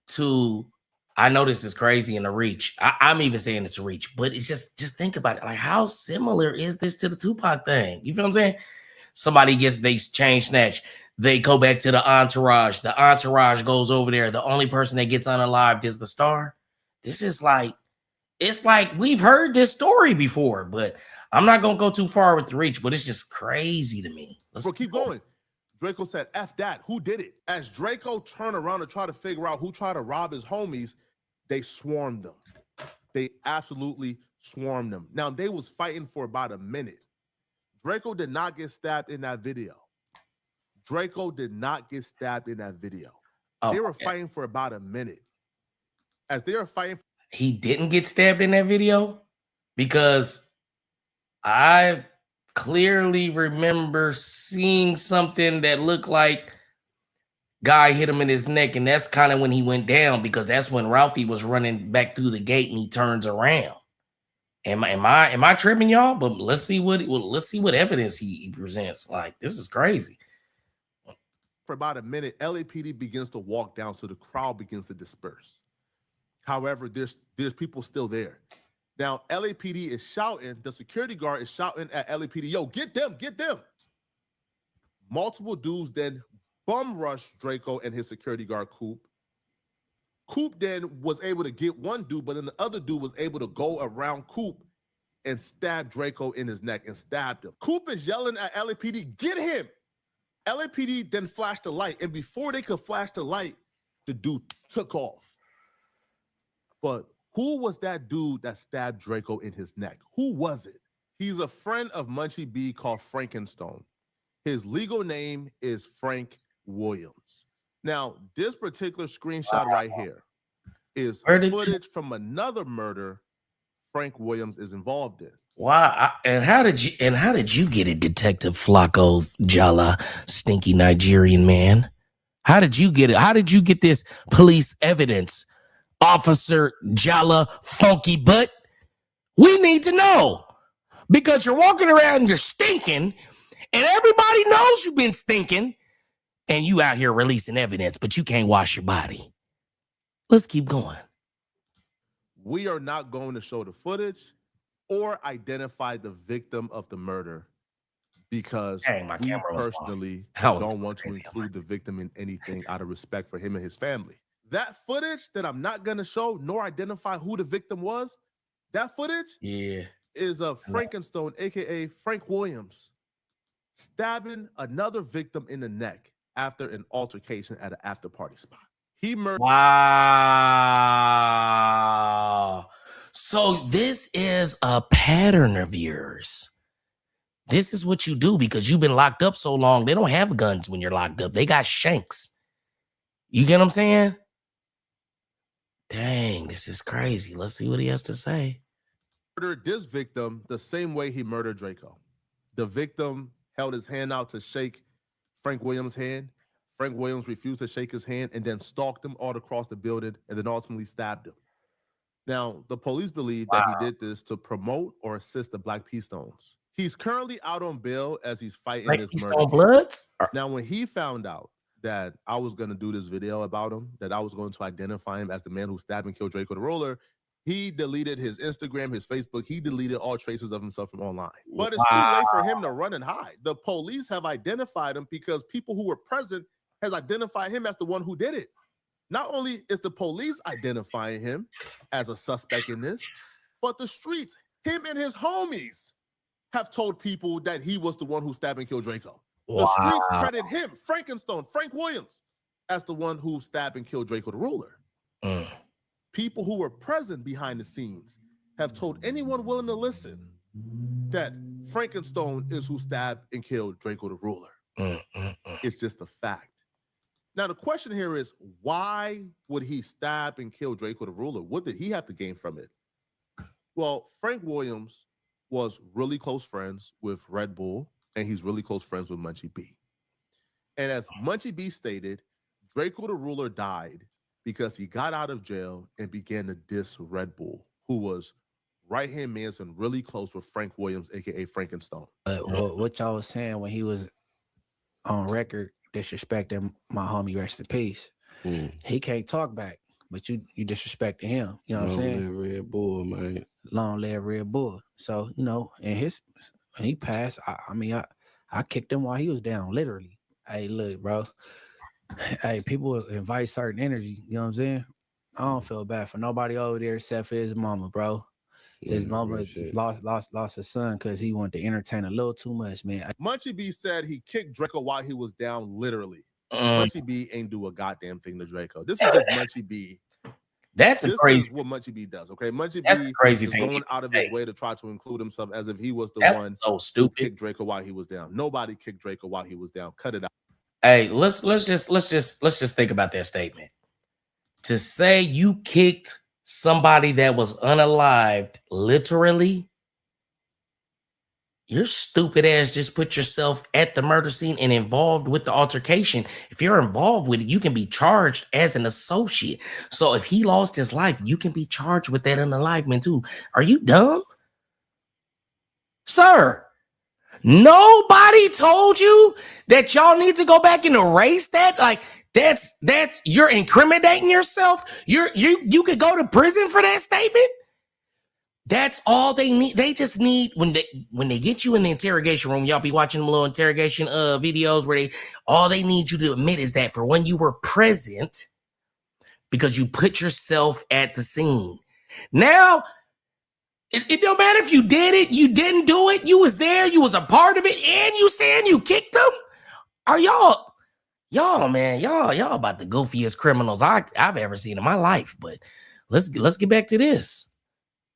to, I know this is crazy in the reach. I'm even saying it's a reach, but it's just think about it. Like, how similar is this to the Tupac thing? You feel what I'm saying? Somebody gets they chain snatch. They go back to the entourage. The entourage goes over there. The only person that gets unalived is the star. This is like, it's like we've heard this story before, but I'm not going to go too far with the reach, but it's just crazy to me. Bro, keep going. Drakeo said, F that. Who did it? As Drakeo turned around to try to figure out who tried to rob his homies, they swarmed them. They absolutely swarmed them. Now, they was fighting for about a minute. Drakeo did not get stabbed in that video. Drakeo did not get stabbed in that video. They were fighting for about a minute. As they were fighting, he didn't get stabbed in that video because I clearly remember seeing something that looked like guy hit him in his neck, and that's kind of when he went down because that's when Ralphie was running back through the gate and he turns around. Am I tripping, y'all? But let's see what evidence he presents. Like, this is crazy. For about a minute, LAPD begins to walk down, so the crowd begins to disperse. However, there's people still there. Now, LAPD is shouting, the security guard is shouting at LAPD, yo, get them, get them. Multiple dudes then bum rushed Draco and his security guard, Coop. Coop then was able to get one dude, but then the other dude was able to go around Coop and stab Draco in his neck and stabbed him. Coop is yelling at LAPD, get him! LAPD then flashed the light, and before they could flash the light, the dude took off. But who was that dude that stabbed Draco in his neck? Who was it? He's a friend of Munchie B called Frankenstone. His legal name is Frank Williams. Now, this particular screenshot right here is footage from another murder Frank Williams is involved in. Wow. And how did you get it, Detective FLAKKO Jala, stinky Nigerian man? How did you get it? How did you get this police evidence, Officer Jala Funky Butt? We need to know, because you're walking around and you're stinking, and everybody knows you've been stinking, and you out here releasing evidence, but you can't wash your body. Let's keep going. We are not going to show the footage or identify the victim of the murder because we personally don't want to include the victim in anything out of respect for him and his family. That footage that I'm not going to show nor identify who the victim was, that footage is of Frankenstone, aka Frank Williams, stabbing another victim in the neck after an altercation at an after party spot. He murdered. Wow. So this is a pattern of yours. This is what you do because you've been locked up so long. They don't have guns when you're locked up. They got shanks. You get what I'm saying? Dang, this is crazy. Let's see what he has to say. Murdered this victim the same way he murdered Draco. The victim held his hand out to shake Frank Williams' hand. Frank Williams refused to shake his hand and then stalked him all across the building and then ultimately stabbed him. Now, the police believe that he did this to promote or assist the Black Peace Stones. He's currently out on bail as he's fighting this murder. Bloods? Now, when he found out that I was going to do this video about him, that I was going to identify him as the man who stabbed and killed Draco the Ruler, he deleted his Instagram, his Facebook. He deleted all traces of himself from online. But it's too late for him to run and hide. The police have identified him because people who were present has identified him as the one who did it. Not only is the police identifying him as a suspect in this, but the streets, him and his homies, have told people that he was the one who stabbed and killed Draco. The streets credit him, Frankenstone, Frank Williams, as the one who stabbed and killed Draco the Ruler. People who were present behind the scenes have told anyone willing to listen that Frankenstone is who stabbed and killed Draco the Ruler. It's just a fact. Now, the question here is, why would he stab and kill Draco the Ruler? What did he have to gain from it? Well, Frank Williams was really close friends with Red Bull, and he's really close friends with Munchie B. And as Munchie B stated, Draco the Ruler died because he got out of jail and began to diss Red Bull, who was right-hand man and really close with Frank Williams, aka Frankenstone. What y'all was saying when he was on record disrespecting my homie, rest in peace. He can't talk back, but you disrespecting him. You know what I'm saying? Long live Red Bull, man. Long live Red Bull. So, you know, and when he passed, I kicked him while he was down, literally. Hey, look, bro. Hey, people invite certain energy, you know what I'm saying? I don't feel bad for nobody over there except for his mama, bro. His mama lost his son because he wanted to entertain a little too much, man. Munchie B said he kicked Draco while he was down, literally. Munchie B ain't do a goddamn thing to Draco. This is just Munchie B. This is what Munchie B does, okay? Munchie B is going out of his way to try to include himself as if he was the one so stupid who kicked Draco while he was down. Nobody kicked Draco while he was down. Cut it out. Hey, let's just think about that statement. To say you kicked somebody that was unalived, literally, your stupid ass just put yourself at the murder scene and involved with the altercation. If you're involved with it, you can be charged as an associate. So if he lost his life, you can be charged with that unalivement too. Are you dumb? Sir, nobody told you that y'all need to go back and erase that? Like, that's you're incriminating yourself. You could go to prison for that statement. That's all they need. They just need when they get you in the interrogation room, y'all be watching them little interrogation videos where all they need you to admit is that for when you were present, because you put yourself at the scene. Now, it don't matter if you did it, you didn't do it, you was there, you was a part of it, and you saying you kicked them. Are y'all man, y'all about the goofiest criminals I've ever seen in my life. But let's get back to this.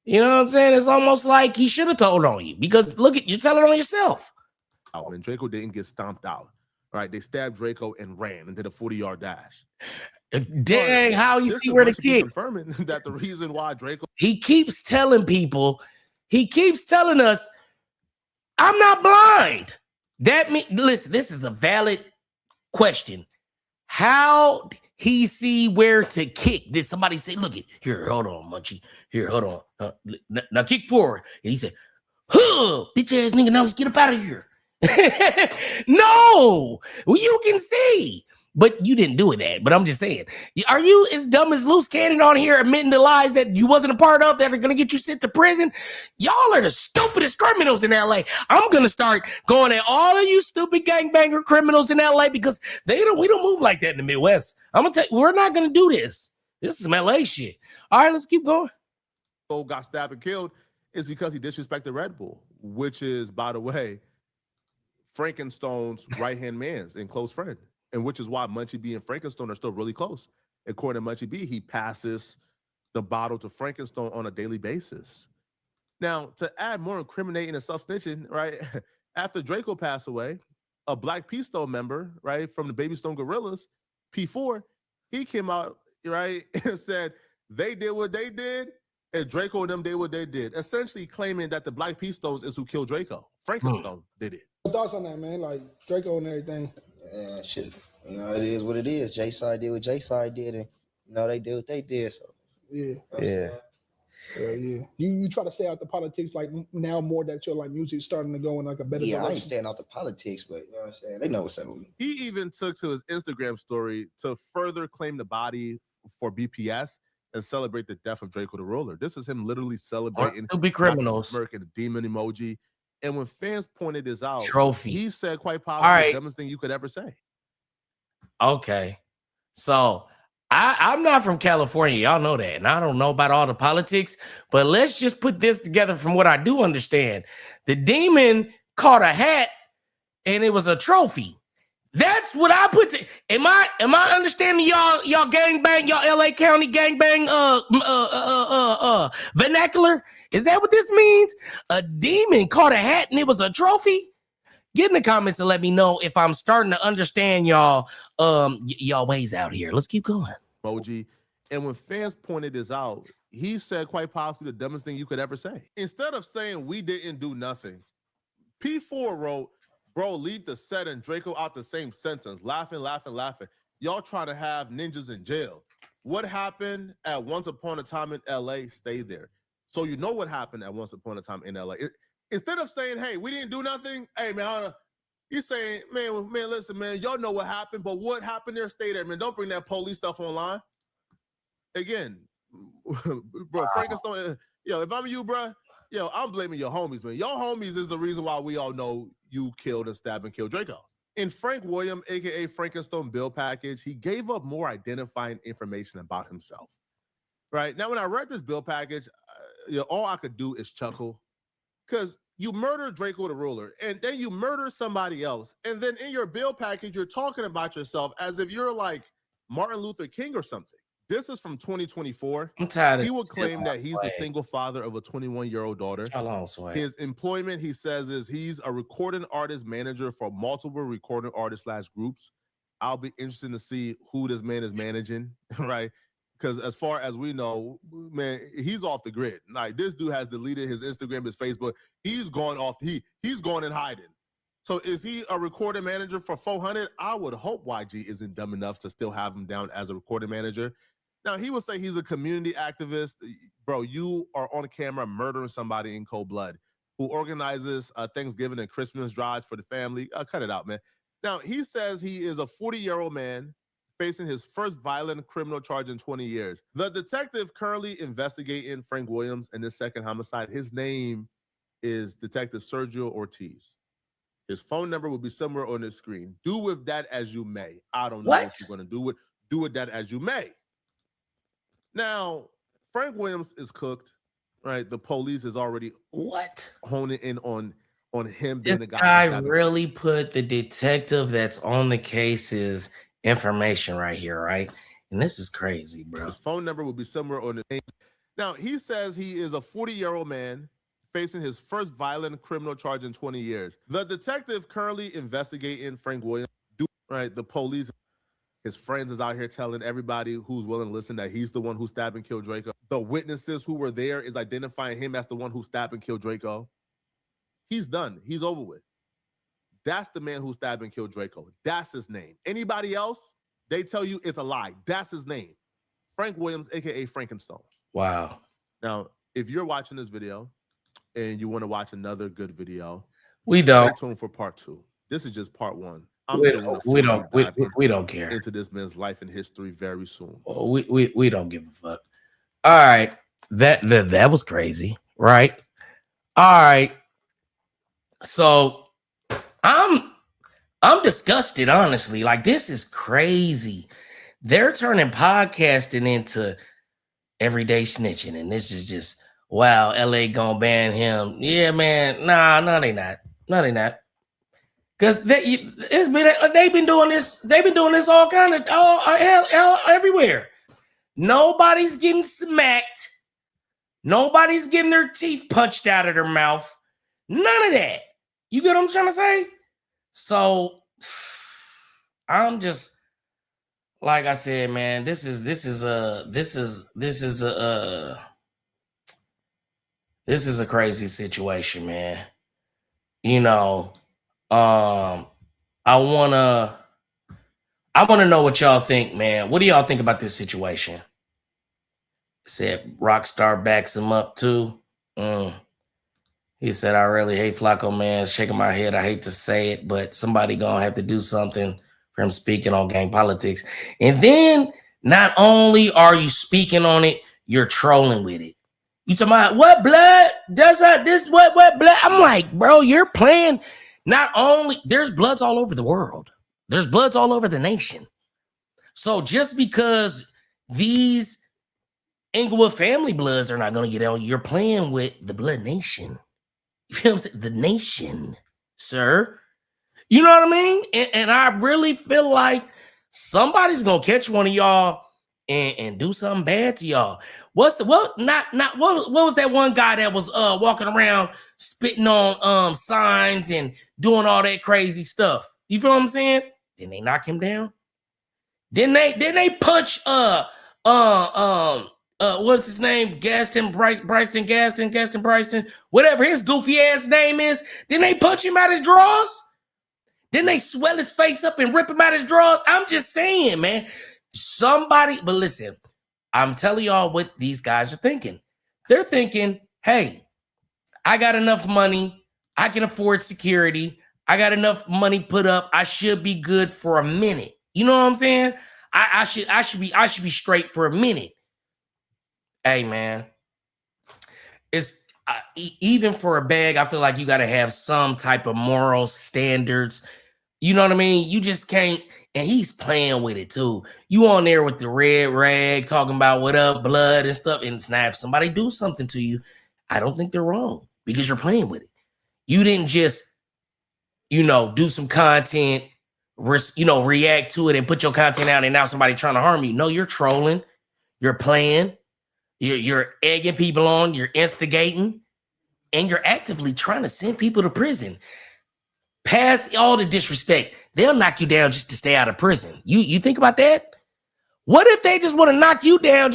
You know what I'm saying? It's almost like he should have told on you because look at you're telling on yourself. And Drakeo didn't get stomped out. Right? They stabbed Drakeo and ran and did a 40-yard dash. Dang, how you see where the kid confirming that the reason why Drakeo he keeps telling people, he keeps telling us, I'm not blind. That mean listen, this is a valid question. How he see where to kick? Did somebody say, look it here, hold on, Munchie. Here, hold on. Now kick forward. And he said, huh, bitch ass nigga, now let's get up out of here. No, well, you can see. But you didn't do that. But I'm just saying, are you as dumb as loose cannon on here admitting the lies that you wasn't a part of that are going to get you sent to prison? Y'all are the stupidest criminals in LA. I'm going to start going at all of you stupid gangbanger criminals in LA because we don't move like that in the Midwest. I'm going to tell you, we're not going to do this. This is some LA shit. All right, let's keep going. Got stabbed and killed is because he disrespected Red Bull, which is, by the way, Frankenstone's right-hand man's and close friend. And which is why Munchie B and Frankenstone are still really close. According to Munchie B, he passes the bottle to Frankenstone on a daily basis. Now, to add more incriminating and self-snitching, right, after Drakeo passed away, a Black P Stone member, right, from the Baby Stone Gorillas, P4, he came out, right, and said they did what they did, and Drakeo and them did what they did, essentially claiming that the Black P Stones is who killed Drakeo. Frankenstone did it. What thoughts on that, man? Like, Drakeo and everything. Yeah, shit. You know, it is what it is. J-Side did what J-Side did, and you know they did what they did. So yeah, yeah. You try to stay out the politics like now more that your like music starting to go in like a better direction. I ain't staying out the politics, but you know what I'm saying. They know what's up with me. He even took to his Instagram story to further claim the body for BPS and celebrate the death of Drakeo the Ruler. This is him literally celebrating. Stupid criminals. Smirking the demon emoji. And when fans pointed this out, trophy, he said quite possibly the dumbest thing you could ever say. Okay. So I'm not from California. Y'all know that. And I don't know about all the politics, but let's just put this together from what I do understand. The demon caught a hat and it was a trophy. That's what I put to. Am I understanding y'all gangbang, y'all LA County gangbang vernacular? Is that what this means? A demon caught a hat and it was a trophy? Get in the comments and let me know if I'm starting to understand y'all ways out here. Let's keep going. Emoji. And when fans pointed this out, he said quite possibly the dumbest thing you could ever say. Instead of saying we didn't do nothing, P4 wrote, bro, leave the set and Drakeo out the same sentence. Laughing. Y'all trying to have ninjas in jail. What happened at Once Upon a Time in LA, stay there. So you know what happened at Once Upon a Time in LA. Instead of saying, hey, we didn't do nothing, hey, man, you're saying, man, listen, man, y'all know what happened, but what happened there, stay there, man. Don't bring that police stuff online. Again, bro, Frankenstone, if I'm you, bro, I'm blaming your homies, man. Your homies is the reason why we all know you killed and stabbed and killed Drakeo. In Frank William, a.k.a. Frankenstone bill package, he gave up more identifying information about himself. Right? Now, when I read this bill package, all I could do is chuckle. Because you murder Drakeo the Ruler, and then you murder somebody else. And then in your bill package, you're talking about yourself as if you're like Martin Luther King or something. This is from 2024. I'm tired of He would claim that he's the single father of a 21-year-old daughter. His employment, he says, is he's a recording artist manager for multiple recording artists / groups. I'll be interested to see who this man is managing, right? Because as far as we know, man, he's off the grid. Like, this dude has deleted his Instagram, his Facebook. He's gone off. He's gone in hiding. So is he a recording manager for 400? I would hope YG isn't dumb enough to still have him down as a recording manager. Now, he would say he's a community activist. Bro, you are on camera murdering somebody in cold blood who organizes Thanksgiving and Christmas drives for the family. Cut it out, man. Now, he says he is a 40-year-old man facing his first violent criminal charge in 20 years. The detective currently investigating Frank Williams and this second homicide, his name is Detective Sergio Ortiz. His phone number will be somewhere on the screen. Do with that as you may. I don't know what you're going to do with. Do with that as you may. Now, Frank Williams is cooked, right? The police is already honing in on him being the guy. I really put the detective that's on the case's information right here, right? And this is crazy, bro. His phone number will be somewhere on the name. Now, he says he is a 40-year-old man facing his first violent criminal charge in 20 years. The detective currently investigating Frank Williams, right? The police, his friends is out here telling everybody who's willing to listen that he's the one who stabbed and killed Drakeo. The witnesses who were there is identifying him as the one who stabbed and killed Drakeo. He's done. He's over with. That's the man who stabbed and killed Drakeo. That's his name. Anybody else, they tell you it's a lie. That's his name. Frank Williams, a.k.a. Frankenstone. Wow. Now, if you're watching this video and you want to watch another good video, we don't. Stay tuned for part 2. This is just part 1. We don't care. Into this man's life and history very soon. We don't give a fuck. All right. That was crazy, right? All right. So I'm disgusted, honestly. Like, this is crazy. They're turning podcasting into everyday snitching, and this is just, wow, LA gonna ban him. Yeah, man. Nah, no, they not. No, they not. Because they've been doing this. They've been doing this all kind of everywhere. Nobody's getting smacked. Nobody's getting their teeth punched out of their mouth. None of that. You get what I'm trying to say? So I'm just, like I said, man, this is a crazy situation, man. You know, I wanna know what y'all think, man. What do y'all think about this situation? Said Rockstar backs him up too. He said, I really hate FLAKKO, man. Shaking my head. I hate to say it, but somebody gonna have to do something for him speaking on gang politics. And then not only are you speaking on it, you're trolling with it. You talking about what blood? Does that this what blood? I'm like, bro, you're playing. Not only there's bloods all over the world. There's bloods all over the nation. So just because these Inglewood family bloods are not gonna get out, you're playing with the blood nation. You feel what I'm saying? The nation, sir. You know what I mean? And I really feel like somebody's gonna catch one of y'all and do something bad to y'all. What was that one guy that was walking around spitting on signs and doing all that crazy stuff? You feel what I'm saying? Didn't they knock him down? Didn't they punch what's his name? Gaston Bryson, whatever his goofy ass name is. Didn't they punch him out his drawers? Didn't they swell his face up and rip him out his drawers? I'm just saying, man. Somebody, but listen, I'm telling y'all what these guys are thinking. They're thinking, hey, I got enough money. I can afford security. I got enough money put up. I should be good for a minute. You know what I'm saying? I should be straight for a minute. Hey, man, it's even for a bag, I feel like you got to have some type of moral standards. You know what I mean? You just can't. And he's playing with it, too. You on there with the red rag talking about what up, blood and stuff. And it's not, if somebody do something to you, I don't think they're wrong because you're playing with it. You didn't just, do some content, react to it and put your content out and now somebody trying to harm you. No, you're trolling. You're playing. You're egging people on, you're instigating, and you're actively trying to send people to prison. Past all the disrespect, they'll knock you down just to stay out of prison. You think about that? What if they just want to knock you down?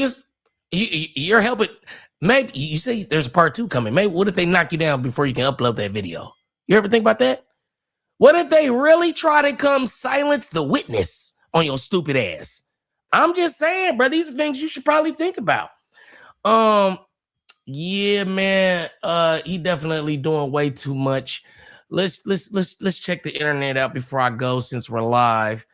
You're helping. Maybe you say there's a part 2 coming. Maybe what if they knock you down before you can upload that video? You ever think about that? What if they really try to come silence the witness on your stupid ass? I'm just saying, bro, these are things you should probably think about. Yeah, man. He definitely doing way too much. Let's check the internet out before I go since we're live.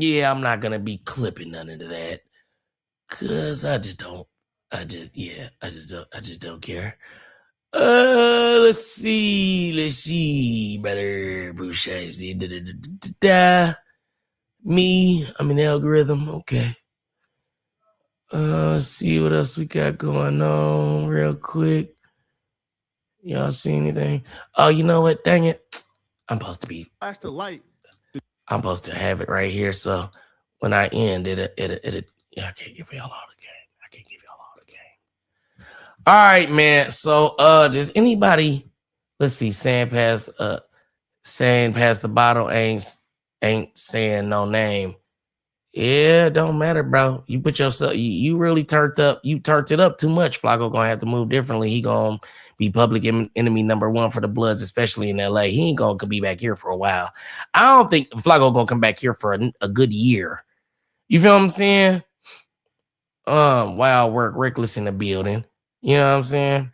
Yeah, I'm not gonna be clipping none of that. Cause I just don't care. Let's see, brother Boucher. Me, I'm an algorithm. Okay. Let's see what else we got going on real quick. Y'all see anything? Oh, you know what? Dang it. I'm supposed to be. Flash the light. I'm supposed to have it right here. So when I end, yeah, I can't give y'all all the game. All right, man. So does anybody, let's see, saying past the bottle ain't saying no name. Yeah, it don't matter, bro. You put yourself, you really turned it up too much. FLAKKO gonna have to move differently. He gonna be public enemy number one for the Bloods, especially in LA. He ain't gonna be back here for a while. I don't think FLAKKO gonna come back here for a good year. You feel what I'm saying? Wild work, reckless in the building. You know what I'm saying?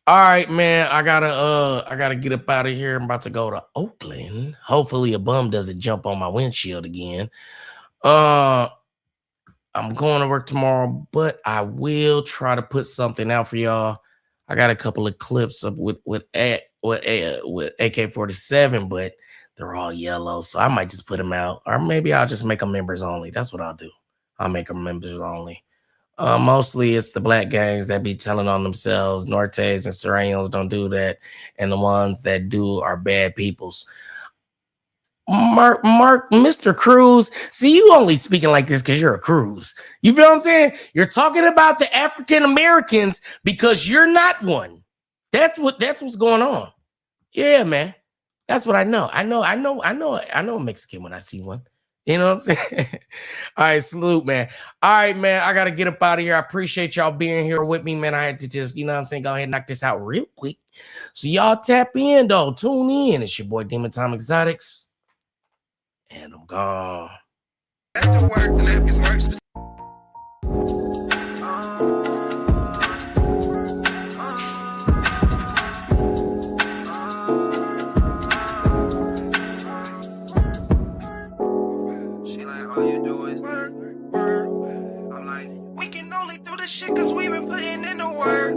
All right, man. I gotta get up out of here. I'm about to go to Oakland. Hopefully a bum doesn't jump on my windshield again. I'm going to work tomorrow, but I will try to put something out for y'all. I got a couple of clips of with AK-47, but they're all yellow, so I might just put them out, or maybe I'll just make them members only. That's what I'll do. I'll make them members only. Mostly it's the black gangs that be telling on themselves. Nortes and Serranos don't do that, and the ones that do are bad peoples. Mark, Mr. Cruz. See, you only speaking like this because you're a Cruz. You feel what I'm saying? You're talking about the African Americans because you're not one. That's what's going on. Yeah, man. That's what I know. I know a Mexican when I see one. You know what I'm saying? All right, salute, man. All right, man. I gotta get up out of here. I appreciate y'all being here with me, man. I had to just, you know what I'm saying, go ahead and knock this out real quick. So y'all tap in, though. Tune in. It's your boy Demon Time Exotics. And I'm gone. Back to work, the napkins works. She like, all you do is work. I'm like, we can only do this shit cause we been putting in the work.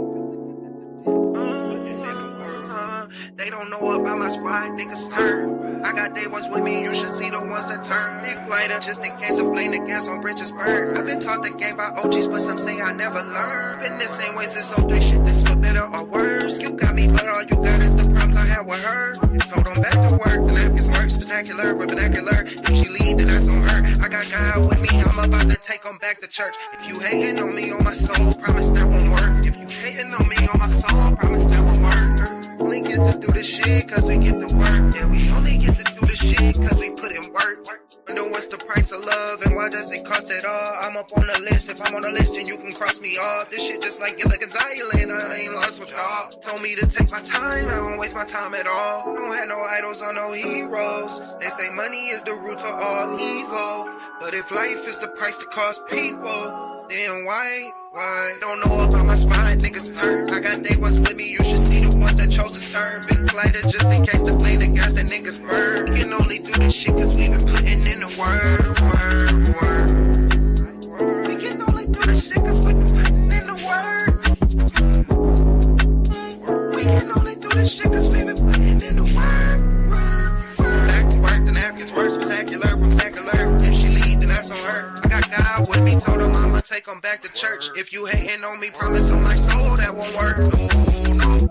They don't know about my squad, niggas turn. I got day ones with me, you should see the ones that turn. Nick lighter, just in case of flame the gas on bridges burn. I've been taught the game by OGs, but some say I never learned. Been the same way since 03, shit this for better or worse. You got me, but all you got is the problems I had with her. Told them back to work, the napkins work, spectacular, but vernacular. If she lead, then that's on her. I got God with me, I'm about to take them back to church. If you hating on me, on my soul, promise that won't work. If you hating on me, on my soul, promise that won't work. Only get to do this shit cause we get to work. Yeah, we only get to do this shit cause we put in work. Wonder what's the price of love and why does it cost it all? I'm up on the list. If I'm on the list, then you can cross me off. This shit just like Gilligan's Island. I ain't lost with y'all. Told me to take my time. I don't waste my time at all. Don't have no idols or no heroes. They say money is the root to all evil. But if life is the price to cost people, then why? Don't know about my spine, niggas turn. I got day ones with me, you should see the ones that chose to turn. Big lighter just in case the flame the gas that niggas burn. We can only do this shit cause we been putting in the work. We can only do this shit cause we been putting in the work. We can only do this shit cause we been putting in the work. Back to work, the napkins work, spectacular, vernacular. If she lead, then that's on her. I got God with me, told her mama take them back to church. If you hating on me, promise on my soul that won't work. No.